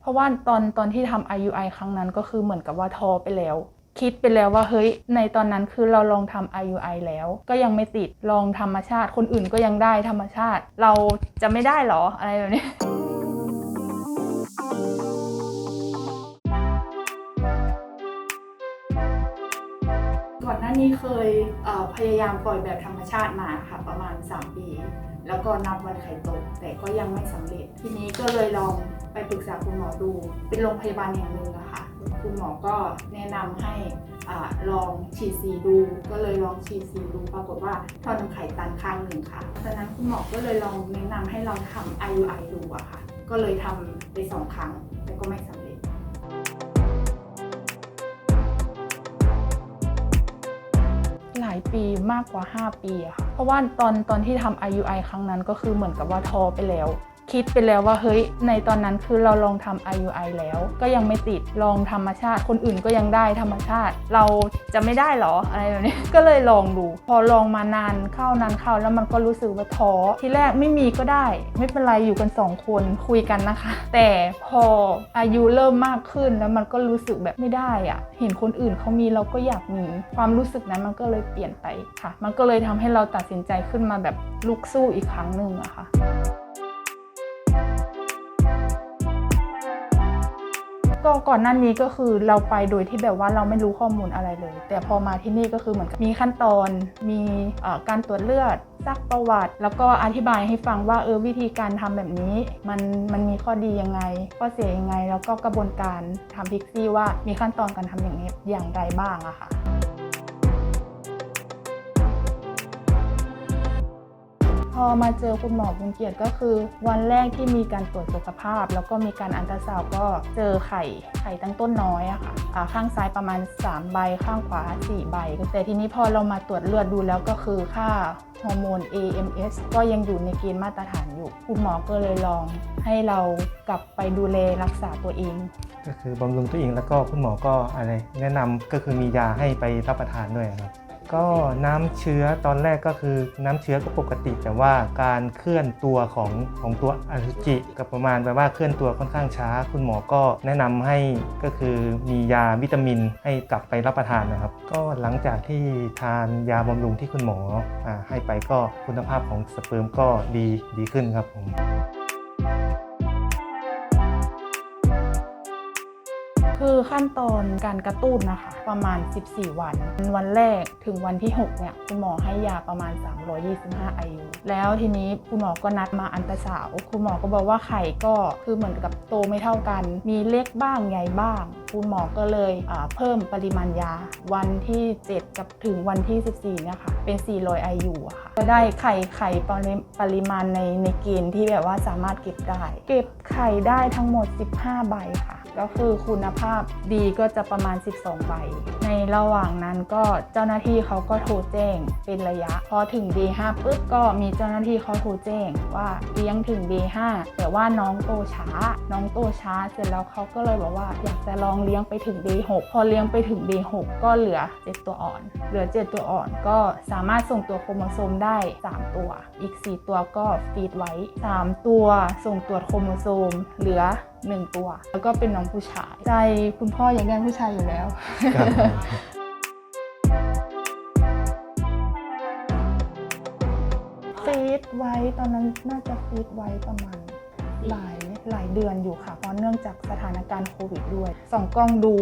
ราะว่าตอนที่ทำ IUI ครั้งนั้นก็คือเหมือนกับว่าท้อไปแล้วคิดไปแล้วว่าเฮ้ยในตอนนั้นคือเราลองทำ IUI แล้วก็ยังไม่ติดลองธรรมชาติคนอื่นก็ยังได้ธรรมชาติเราจะไม่ได้หรออะไรแบบนี้ ก่อนหน้านี้เคยพยายามปล่อยแบบธรรมชาติมาค่ะประมาณ3 ปีแล้วก็นับวันไข่ตกแต่ก็ยังไม่สำเร็จทีนี้ก็เลยลองไปปรึกษาคุณหมอดูเป็นโรงพยาบาลแห่งหนึ่งอะค่ะคุณหมอก็แนะนำให้ลองฉีดซีดูก็เลยลองฉีดซีดูปรากฏว่าท่อน้ำไข่ตันข้างหนึ่งค่ะตอนนั้นคุณหมอก็เลยลองแนะนำให้เราทำ IUI ดูอะค่ะก็เลยทำไป2 ครั้งแต่ก็ไม่สำเร็จหลายปีมากกว่า5 ปีอะค่ะเพราะว่าตอนที่ทำ IUI ครั้งนั้นก็คือเหมือนกับว่าท้อไปแล้วคิดไปแล้วว่าเฮ้ยในตอนนั้นคือเราลองทำ IUI แล้วก็ยังไม่ติดลองธรรมชาติคนอื่นก็ยังได้ธรรมชาติเราจะไม่ได้หรออะไรแบบนี้ ก็เลยลองดูพอลองมานานเข้าแล้วมันก็รู้สึกว่าท้อทีแรกไม่มีก็ได้ไม่เป็นไรอยู่กัน2 คนคุยกันนะคะแต่พออายุเริ่มมากขึ้นแล้วมันก็รู้สึกแบบไม่ได้อะเห็นคนอื่นเขามีเราก็อยากมีความรู้สึกนั้นมันก็เลยเปลี่ยนไปค่ะมันก็เลยทำให้เราตัดสินใจขึ้นมาแบบลุกสู้อีกครั้งหนึ่งอะค่ะก็ก่อนหน้านี้ก็คือเราไปโดยที่แบบว่าเราไม่รู้ข้อมูลอะไรเลยแต่พอมาที่นี่ก็คือเหมือนกับมีขั้นตอนมีการตรวจเลือดซักประวัติแล้วก็อธิบายให้ฟังว่าวิธีการทำแบบนี้มันมีข้อดียังไงข้อเสียยังไงแล้วก็กระบวนการทำพิกซี่ว่ามีขั้นตอนการทำอย่างนี้อย่างไรบ้างอะค่ะพอมาเจอคุณหมอบุญเกียรติก็คือวันแรกที่มีการตรวจสุขภาพแล้วก็มีการอัลตราซาวด์ก็เจอไข่ตั้งต้นน้อยอะค่ะข้างซ้ายประมาณ3 ใบข้างขวา4 ใบแต่ทีนี้พอเรามาตรวจเลือดดูแล้วก็คือค่าฮอร์โมน AMS ก็ยังอยู่ในเกณฑ์มาตรฐานอยู่คุณหมอก็เลยลองให้เรากลับไปดูแลรักษาตัวเองก็คือบำรุงตัวเองแล้วก็คุณหมอก็แนะนำก็คือมียาให้ไปรับประทานด้วยครับก็น้ำเชื้อตอนแรกก็คือน้ำเชื้อก็ปกติแต่ว่าการเคลื่อนตัวของตัวอสุจิกับประมาณแบบว่าเคลื่อนตัวค่อนข้างช้าคุณหมอก็แนะนำให้ก็คือมียาวิตามินให้กลับไปรับประทานนะครับก็หลังจากที่ทานยาบำรุงที่คุณหมอให้ไปก็คุณภาพของสเปิร์มก็ดีขึ้นครับผมคือขั้นตอนการกระตุ้นนะคะประมาณ14 วันแรกถึงวันที่6เนี่ยคุณหมอให้ยาประมาณ325 IU แล้วทีนี้คุณหมอก็นัดมาอัลตราซาวด์คุณหมอก็บอกว่าไข่ก็คือเหมือนกับโตไม่เท่ากันมีเล็กบ้างใหญ่บ้างคุณหมอก็เลยเพิ่มปริมาณยาวันที่7กับถึงวันที่14เนี่ยค่ะเป็น400 IU อะค่ะก็ได้ไข่ปริมาณในเกณฑ์ที่แบบว่าสามารถเก็บได้เก็บไข่ได้ทั้งหมด15 ใบค่ะก็คือคุณภาพดีก็จะประมาณ12 ใบในระหว่างนั้นก็เจ้าหน้าที่เขาก็โทรแจ้งเป็นระยะพอถึง Day 5ปุ๊บก็มีเจ้าหน้าที่เขาโทรแจ้งว่าเลี้ยงถึง Day 5แต่ว่าน้องโตช้าเสร็จแล้วเขาก็เลยบอกว่าอยากจะลองเลี้ยงไปถึง Day 6พอเลี้ยงไปถึง Day 6ก็เหลือ7 ตัวอ่อนก็สามารถส่งตัวโครโมโซมได้3 ตัวอีก4 ตัวก็ฟีดไว้3 ตัวส่งตรวจโครโมโซมเหลือ1 ตัวแล้วก็เป็นน้องผู้ชายใจคุณพ่ออยากได้ผู้ชายอยู่แล้วฟีดไว้ตอนนั้นน่าจะฟีดไว้ประมาณหลายเดือนอยู่ค่ะเพราะเนื่องจากสถานการณ์โควิดด้วยส่องกล้องดู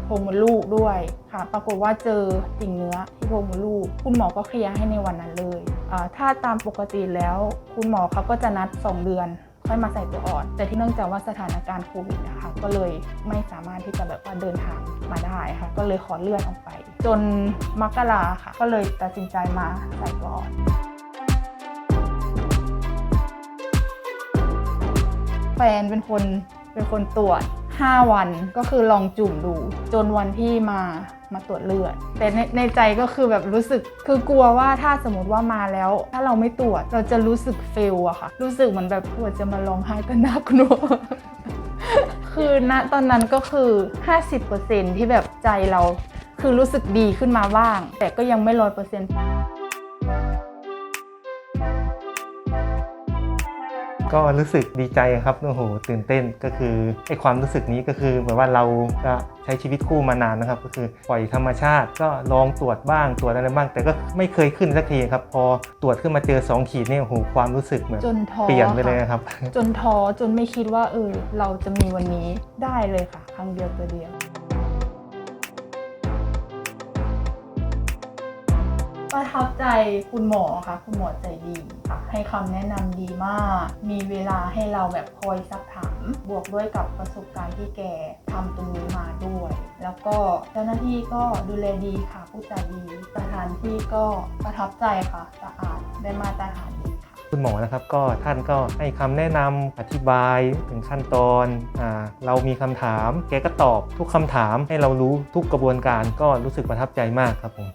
โพรงมดลูกด้วยค่ะปรากฏว่าเจอติ่งเนื้อที่โพรงมดลูกคุณหมอก็เคลียร์ให้ในวันนั้นเลยถ้าตามปกติแล้วคุณหมอเขาก็จะนัด2 เดือนค่อยมาใส่ตัวอ่อนแต่ที่เนื่องจากว่าสถานการณ์โควิดนะคะก็เลยไม่สามารถที่จะแบบว่าเดินทางมาได้ค่ะก็เลยขอเลื่อนออกไปจนมกราค่ะก็เลยตัดสินใจมาใส่ตัวอ่อนแฟนเป็นคนตรวจ5 วันก็คือลองจุ่มดูจนวันที่มาตรวจเลือดแต่ในใจก็คือแบบรู้สึกคือกลัวว่าถ้าสมมติว่ามาแล้วถ้าเราไม่ตรวจเราจะรู้สึกเฟลอะค่ะรู้สึกเหมือนแบบปวดจะมาร้องไห้ก็น่ากลัว คือณตอนนั้นก็คือ 50% ที่แบบใจเราคือรู้สึกดีขึ้นมาบ้างแต่ก็ยังไม่ 100% ก็รู้สึกดีใจครับโอ้โหตื่นเต้นก็คือไอ้ความรู้สึกนี้ก็คือแบบว่าเราก็ใช้ชีวิตคู่มานานนะครับก็คือปล่อยธรรมชาติก็ลองตรวจบ้างตรวจอะไรบ้างแต่ก็ไม่เคยขึ้นสักทีครับพอตรวจขึ้นมาเจอ2ขีดนี่โอ้โหความรู้สึกเหมือน จนท้อ เปลี่ยนไปเลย ค่ะ ครับ จนท้อจนไม่คิดว่าเราจะมีวันนี้ได้เลยค่ะครั้งเดียวตัวเดียวประทับใจคุณหมอค่ะคุณหมอใจดีค่ะให้คำแนะนำดีมาก มีเวลาให้เราแบบคอยซักถามบวกด้วยกับประสบการณ์ที่แกทำตรงนี้มาด้วย แล้วก็เจ้าหน้าที่ก็ดูแลดีค่ะผู้จาดีสถานที่ก็ประทับใจค่ะสะอาดได้มาตรฐานดีค่ะ คุณหมอนะครับก็ท่านก็ให้คำแนะนำอธิบายถึงขั้นตอนเรามีคำถามแกก็ตอบทุกคำถามให้เรารู้ทุกกระบวนการก็รู้สึกประทับใจมากครับผม